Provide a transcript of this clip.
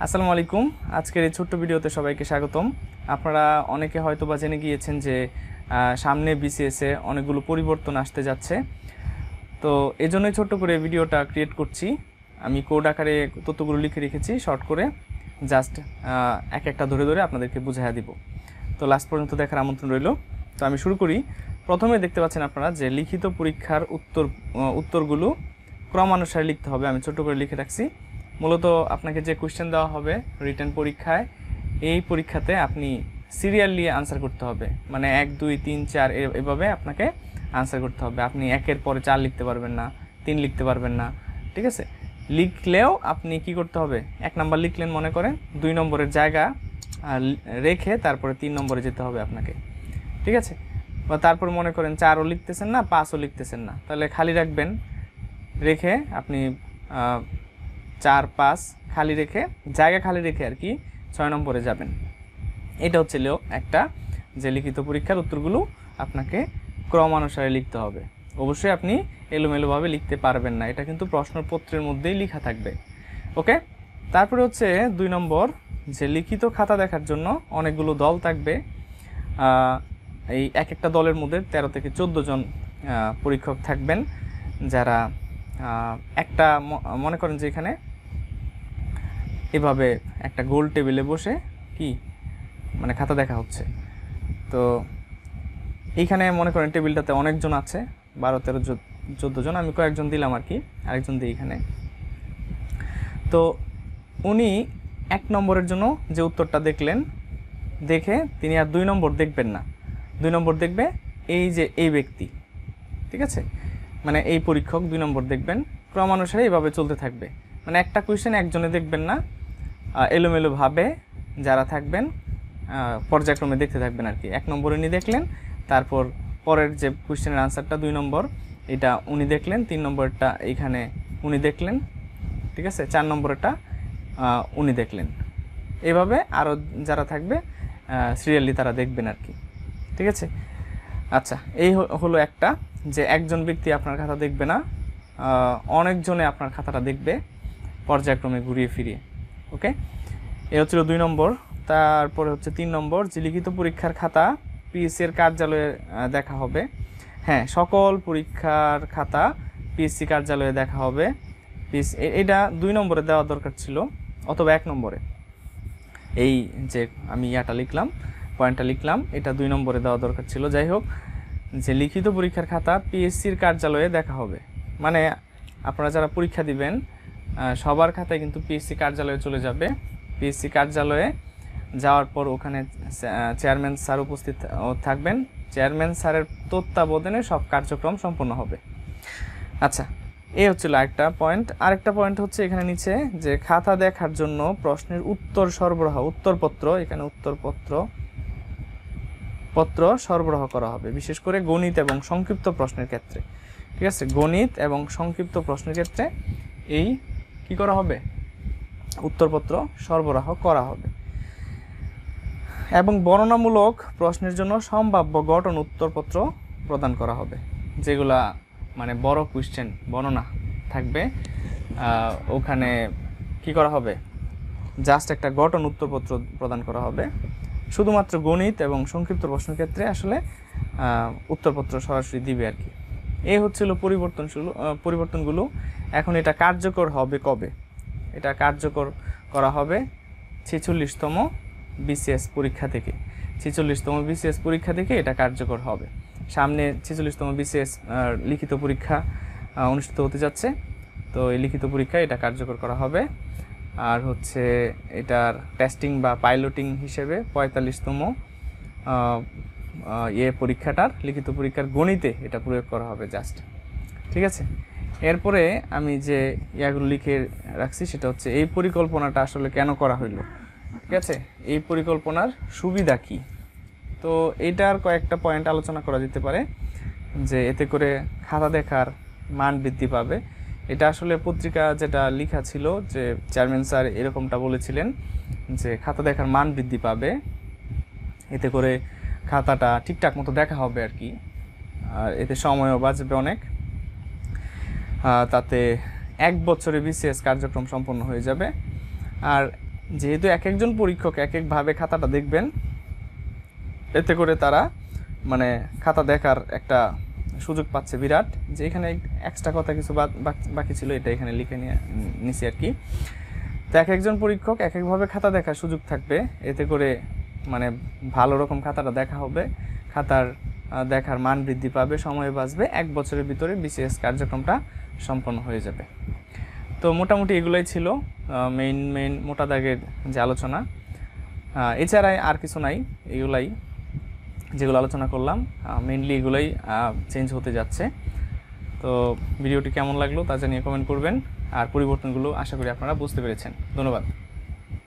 আসসালামু আলাইকুম। আজকের এই ছোট্ট ভিডিওতে সবাইকে স্বাগতম। আপনারা অনেকে হয়তো বা জেনে গিয়েছেন যে সামনে বিসিএসে অনেকগুলো পরিবর্তন আসতে যাচ্ছে। তো এজন্যই ছোট্ট করে ভিডিওটা ক্রিয়েট করছি। আমি কোড আকারে তথ্যগুলো লিখে রেখেছি শর্ট করে, জাস্ট এক একটা ধরে ধরে আপনাদেরকে বুঝাইয়া দিব। তো লাস্ট পর্যন্ত দেখার আমন্ত্রণ রইল। তো আমি শুরু করি। প্রথমে দেখতে পাচ্ছেন আপনারা যে লিখিত পরীক্ষার উত্তরগুলো ক্রমানুসারে লিখতে হবে। আমি ছোট করে লিখে রাখছি। মূলত আপনাকে যে কোশ্চেন দেওয়া হবে রিটেন পরীক্ষায়, এই পরীক্ষাতে আপনি সিরিয়ালি আনসার করতে হবে, মানে 1 2 3 4 এভাবে আপনাকে আনসার করতে হবে। আপনি 1-এর পরে 4 লিখতে পারবেন না, 3 লিখতে পারবেন না, ঠিক আছে? লিখলেও আপনি কি করতে হবে, 1 নাম্বার লিখলেন মনে করেন, 2 নম্বরের জায়গা রেখে তারপরে 3 নম্বরে যেতে হবে আপনাকে, ঠিক আছে? বা তারপর মনে করেন 4ও লিখতেছেন না, 5ও লিখতেছেন না, তাহলে খালি রাখবেন, রেখে আপনি 4 5 খালি রেখে, জায়গা খালি রেখে আর কি 6 নম্বরে যাবেন। এটা হচ্ছে একটা যে লিখিত পরীক্ষার উত্তরগুলো আপনাকে ক্রমানুসারে লিখতে হবে। অবশ্যই আপনি এলোমেলোভাবে লিখতে পারবেন না, এটা কিন্তু প্রশ্নপত্রের মধ্যেই লেখা থাকবে। ওকে, তারপরে হচ্ছে 2 নম্বর, যে লিখিত খাতা দেখার জন্য অনেকগুলো দল থাকবে। এই এক একটা দলের মধ্যে 13 থেকে 14 জন পরীক্ষক থাকবেন, যারা একটা মনে করেন যে এখানে এভাবে একটা গোল টেবিলে বসে কি মানে খাতা দেখা হচ্ছে। তো এইখানে মনে করেন টেবিলটাতে অনেকজন আছে, 12 13 14 জন, আমি কয়েকজন দিলাম আর কি, আরেকজন দিই এখানে। তো উনি 1 নম্বরের জন্য যে উত্তরটা দেখলেন, দেখে তিনি আর 2 নম্বর দেখবেন না, 2 নম্বর দেখবে এই যে এই ব্যক্তি, ঠিক আছে? মানে এই পরীক্ষক 2 নম্বর দেখবেন, ক্রমানুসারে এইভাবে চলতে থাকবে। মানে একটা কোয়েশ্চেন একজনে দেখবেন না, এলোমেলোভাবে যারা থাকবেন পর্যায়ক্রমে দেখতে থাকবেন আর কি। 1 নম্বর উনি দেখলেন, তারপর পরের যে কোয়েশ্চেনের আনসারটা 2 নম্বর, এটা উনি দেখলেন, 3 নম্বরটা এইখানে উনি দেখলেন, ঠিক আছে? 4 নম্বরটা উনি দেখলেন। এইভাবে আরও যারা থাকবে সিরিয়ালি তারা দেখবেন আর কি, ঠিক আছে? আচ্ছা, এই হলো একটা, যে একজন ব্যক্তি আপনার খাতা দেখবে না, অনেকজনে আপনার খাতাটা দেখবে পর্যায়ক্রমে ঘুরিয়ে ফিরিয়ে। ওকে, এ হচ্ছিল 2 নম্বর। তারপরে হচ্ছে 3 নম্বর, যে লিখিত পরীক্ষার খাতা পিএসসি এর কার্যালয়ে দেখা হবে। হ্যাঁ, সকল পরীক্ষার খাতা পিএসসি কার্যালয়ে দেখা হবে। এটা 2 নম্বরে দেওয়া দরকার ছিল, অথবা 1 নম্বরে। এই যে আমি লিখলাম, পয়েন্টটা লিখলাম, এটা 2 নম্বরে দেওয়া দরকার ছিল। যাই হোক, যে লিখিত পরীক্ষার খাতা পিএসসির কার্যালয়ে দেখা হবে, মানে আপনারা যারা পরীক্ষা দিবেন সবার খাতায় কিন্তু পিএসসি কার্যালয়ে চলে যাবে। পিএসসি কার্যালয়ে যাওয়ার পর ওখানে চেয়ারম্যান স্যার উপস্থিত থাকবেন। চেয়ারম্যান স্যারের তত্ত্বাবধানে সব কার্যক্রম সম্পন্ন হবে। আচ্ছা, এই হচ্ছিল একটা পয়েন্ট। আরেকটা পয়েন্ট হচ্ছে এখানে নিচে, যে খাতা দেখার জন্য প্রশ্নের উত্তর সরবরাহ, উত্তরপত্র, এখানে উত্তরপত্র সরবরাহ করা হবে, বিশেষ করে গণিত এবং সংক্ষিপ্ত প্রশ্নের ক্ষেত্রে, ঠিক আছে? গণিত এবং সংক্ষিপ্ত প্রশ্নের ক্ষেত্রে এই কি করা হবে, উত্তরপত্র সরবরাহ করা হবে। এবং বর্ণনামূলক প্রশ্নের জন্য সম্ভাব্য গঠন উত্তরপত্র প্রদান করা হবে, যেগুলা মানে বড় কোয়েশ্চেন বর্ণনা থাকবে, ওখানে কি করা হবে, জাস্ট একটা গঠন উত্তরপত্র প্রদান করা হবে। শুধুমাত্র গণিত এবং সংক্ষিপ্ত প্রশ্নের ক্ষেত্রে আসলে উত্তরপত্র সরাসরি দিবে আর কি। এই হচ্ছিল পরিবর্তনগুলো। এখন এটা কার্যকর হবে কবে? এটা কার্যকর করা হবে 46তম বিসিএস পরীক্ষা থেকে। 46তম বিসিএস পরীক্ষা থেকে এটা কার্যকর হবে। সামনে 46তম বিসিএস লিখিত পরীক্ষা অনুষ্ঠিত হতে যাচ্ছে, তো এই লিখিত পরীক্ষা এটা কার্যকর করা হবে। আর হচ্ছে এটার টেস্টিং বা পাইলটিং হিসেবে 45তম পরীক্ষাটার লিখিত পরীক্ষার গণিতে এটা প্রয়োগ করা হবে জাস্ট, ঠিক আছে? এরপরে আমি যে ইয়াগুলো লিখে রাখছি সেটা হচ্ছে এই পরিকল্পনাটা আসলে কেন করা হইলো, ঠিক আছে? এই পরিকল্পনার সুবিধা কি? তো এইটার কয়েকটা পয়েন্ট আলোচনা করা যেতে পারে, যে এতে করে খাতা দেখার মান বৃদ্ধি পাবে। এটা আসলে পত্রিকা যেটা লেখা ছিল, যে চেয়ারম্যান স্যার এরকমটা বলেছিলেন যে খাতা দেখার মান বৃদ্ধি পাবে, এতে করে খাতাটা ঠিকঠাক মতো দেখা হবে আর কি, আর এতে সময়ও বাঁচবে অনেক। তাতে 1 বছরে বিসিএস কার্যক্রম সম্পন্ন হয়ে যাবে। আর যেহেতু এক একজন পরীক্ষক এক একভাবে খাতাটা দেখবেন, এতে করে তারা মানে খাতা দেখার একটা সুযোগ পাচ্ছে বিরাট। যে এখানে এক্সট্রা কথা কিছু বাকি ছিল, এটা এখানে লিখে নিছি আর কি। তো এক একজন পরীক্ষক এক একভাবে খাতা দেখার সুযোগ থাকবে, এতে করে মানে ভালো রকম খাতাটা দেখা হবে, খাতার দেখার মান বৃদ্ধি পাবে, সময় বাঁচবে, 1 বছরের ভিতরে বিসিএস কার্যক্রমটা সম্পন্ন হয়ে যাবে। তো মোটামুটি এগুলোই ছিল মেইন মোটা দাগের যে আলোচনা। এছাড়াই আর কিছু নাই, এগুলাই যেগুলো আলোচনা করলাম মেইনলি এগুলোই চেঞ্জ হতে যাচ্ছে। তো ভিডিওটি কেমন লাগলো তা জানিয়ে কমেন্ট করবেন, আর পরিবর্তনগুলো আশা করি আপনারা বুঝতে পেরেছেন। ধন্যবাদ।